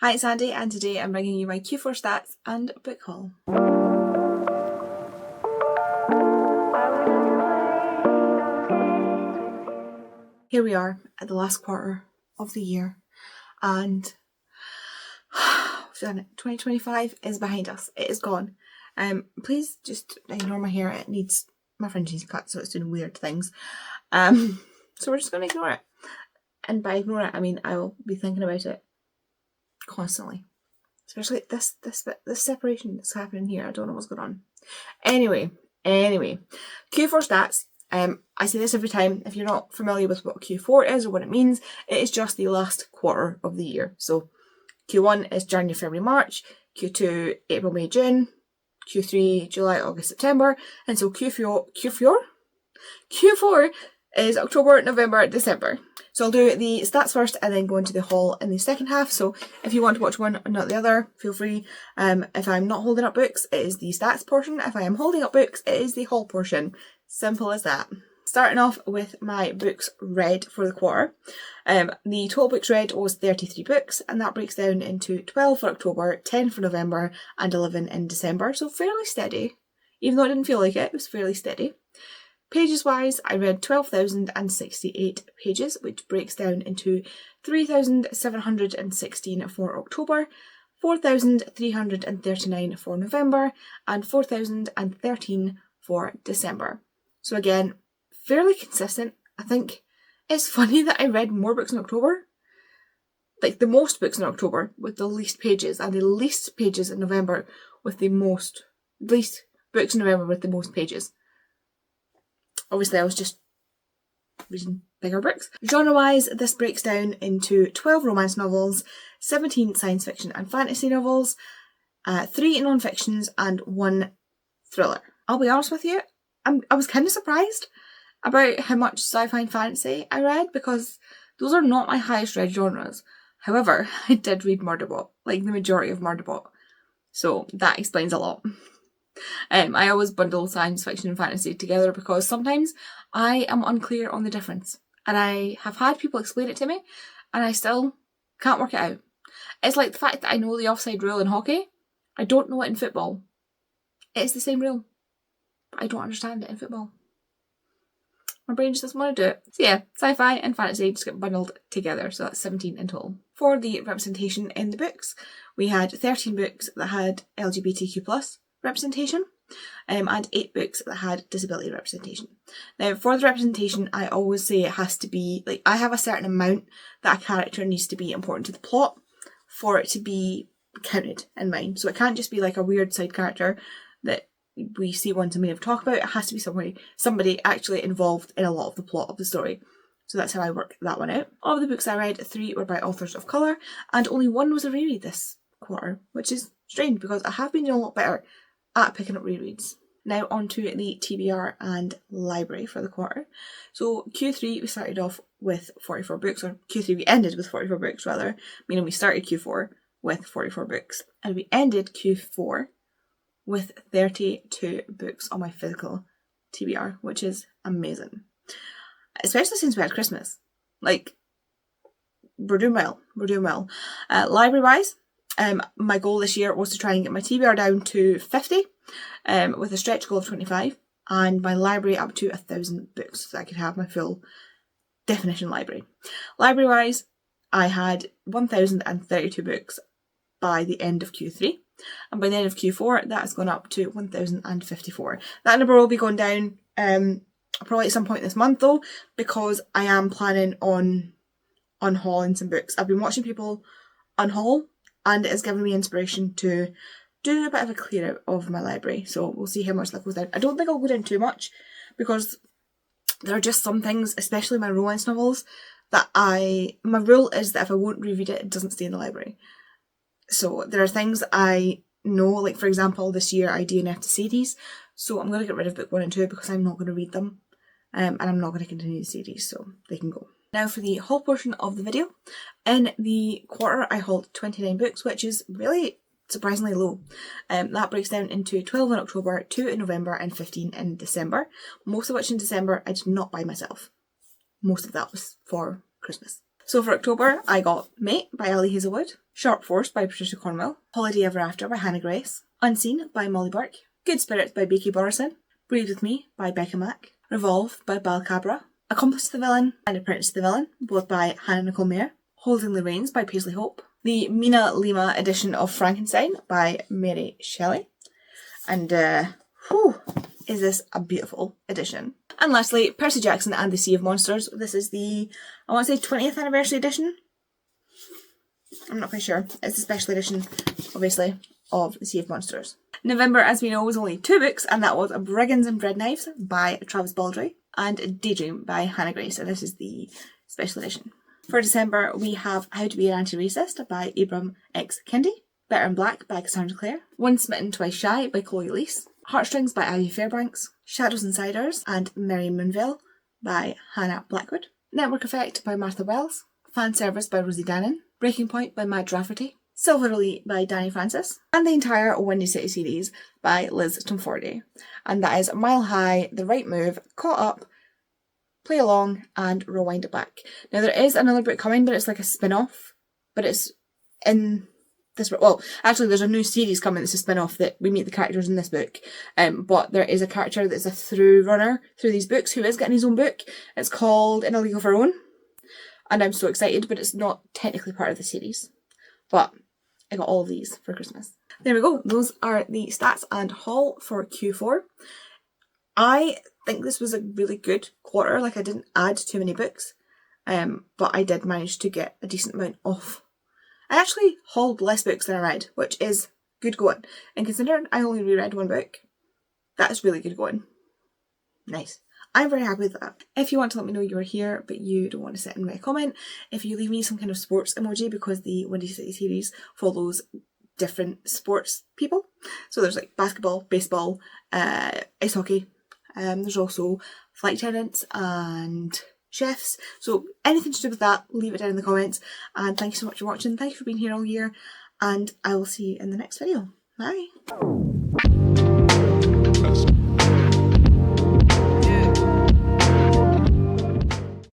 Hi, it's Andy, and today I'm bringing you my Q4 stats and book haul. Here we are at the last quarter of the year, and we've done it. 2025 is behind us. It is gone. Please just ignore my hair. It needs my fringe needs cut, so it's doing weird things. So we're just going to ignore it. And by ignore it, I mean I will be thinking about it constantly. Especially this separation that's happening here. I don't know what's going on. Anyway, Q4 stats. I say this every time. If you're not familiar with what Q4 is or what it means, it is just the last quarter of the year. So Q1 is January, February, March. Q2, April, May, June. Q3, July, August, September. And so Q4 is October, November, December. So I'll do the stats first and then go into the haul in the second half. So if you want to watch one and not the other, feel free. If I'm not holding up books, it is the stats portion. If I am holding up books, it is the haul portion. Simple as that. Starting off with my books read for the quarter. The total books read was 33 books, and that breaks down into 12 for October, 10 for November, and 11 in December. So fairly steady. Even though I didn't feel like it was fairly steady. Pages wise, I read 12,068 pages, which breaks down into 3,716 for October, 4,339 for November, and 4,013 for December. So again, fairly consistent. I think it's funny that I read more books in October. Like the most books in October with the least pages, and the least pages in November with the most, least books in November with the most pages. Obviously, I was just reading bigger books. Genre-wise, this breaks down into 12 romance novels, 17 science fiction and fantasy novels, 3 non-fictions, and 1 thriller. I'll be honest with you, I was kind of surprised about how much sci-fi and fantasy I read, because those are not my highest read genres. However, I did read Murderbot, like the majority of Murderbot. So that explains a lot. I always bundle science fiction and fantasy together because sometimes I am unclear on the difference, and I have had people explain it to me and I still can't work it out. It's like the fact that I know the offside rule in hockey, I don't know it in football. It's the same rule, but I don't understand it in football. My brain just doesn't want to do it. So yeah, sci-fi and fantasy just get bundled together, so that's 17 in total. For the representation in the books, we had 13 books that had LGBTQ+ representation, and 8 books that had disability representation. Now, for the representation, I always say it has to be, like, I have a certain amount that a character needs to be important to the plot for it to be counted in mine. So it can't just be like a weird side character that we see once and may have talked about. It has to be somebody actually involved in a lot of the plot of the story. So that's how I work that one out. Of the books I read, 3 were by authors of colour, and only 1 was a reread this quarter, which is strange because I have been doing a lot better at picking up rereads. Now on to the TBR and library for the quarter. So Q3 we started off with 44 books, or Q3 we ended with 44 books rather, meaning we started Q4 with 44 books, and we ended Q4 with 32 books on my physical TBR, which is amazing. Especially since we had Christmas. Like, we're doing well. Library wise, my goal this year was to try and get my TBR down to 50, with a stretch goal of 25, and my library up to 1,000 books, so I could have my full definition library. Library wise, I had 1,032 books by the end of Q3, and by the end of Q4 that has gone up to 1,054. That number will be going down probably at some point this month though, because I am planning on unhauling some books. I've been watching people unhaul, and it has given me inspiration to do a bit of a clear out of my library. So we'll see how much that goes down. I don't think I'll go down too much, because there are just some things, especially my romance novels, that my rule is that if I won't reread it, it doesn't stay in the library. So there are things I know, like for example, this year I DNF'd the series, so I'm going to get rid of book 1 and 2 because I'm not going to read them, and I'm not going to continue the series, so they can go. Now for the haul portion of the video. In the quarter I hauled 29 books, which is really surprisingly low. That breaks down into 12 in October, 2 in November, and 15 in December. Most of which in December I did not buy myself. Most of that was for Christmas. So for October, I got Mate by Ali Hazelwood, Sharp Force by Patricia Cornwell, Holiday Ever After by Hannah Grace, Unseen by Molly Burke, Good Spirits by Becky Borison, Breathe With Me by Becca Mack, Revolve by Bal Cabra, Accomplice to the Villain and Apprentice to the Villain, both by Hannah Nicole Mayer, Holding the Reins by Paisley Hope, the Mina Lima edition of Frankenstein by Mary Shelley, and is this a beautiful edition. And lastly, Percy Jackson and the Sea of Monsters. This is the, I want to say 20th anniversary edition. I'm not quite sure. It's a special edition, obviously, of the Sea of Monsters. November, as we know, was only 2 books, and that was Brigands and Bread Knives by Travis Baldry and Daydream by Hannah Grace, and this is the special edition. For December, we have How to Be an Anti-Racist by Abram X. Kendi, Better in Black by Cassandra Clare, Once Smitten, Twice Shy by Chloe Leese, Heartstrings by Ivy Fairbanks, Shadows and Siders and Mary Moonville by Hannah Blackwood, Network Effect by Martha Wells, Fan Service by Rosie Dannon, Breaking Point by Matt Rafferty, Silver Elite by Danny Francis, and the entire Windy City series by Liz Tomfordy. And that is Mile High, The Right Move, Caught Up, Play Along, and Rewind It Back. Now there is another book coming, but it's like a spin-off, but it's in this, well, actually there's a new series coming that's a spin-off that we meet the characters in this book, but there is a character that's a through runner through these books who is getting his own book. It's called In a League of Her Own, and I'm so excited, but it's not technically part of the series, but I got all of these for Christmas. There we go, those are the stats and haul for Q4. I think this was a really good quarter. Like, I didn't add too many books, but I did manage to get a decent amount off. I actually hauled less books than I read, which is good going. And considering I only reread 1 book, that's really good going. Nice. I'm very happy with that. If you want to let me know you're here but you don't want to sit and write a comment, if you leave me some kind of sports emoji, because the Windy City series follows different sports people. So there's like basketball, baseball, ice hockey. There's also flight attendants and chefs. So anything to do with that, leave it down in the comments. And thank you so much for watching. Thank you for being here all year. And I will see you in the next video. Bye.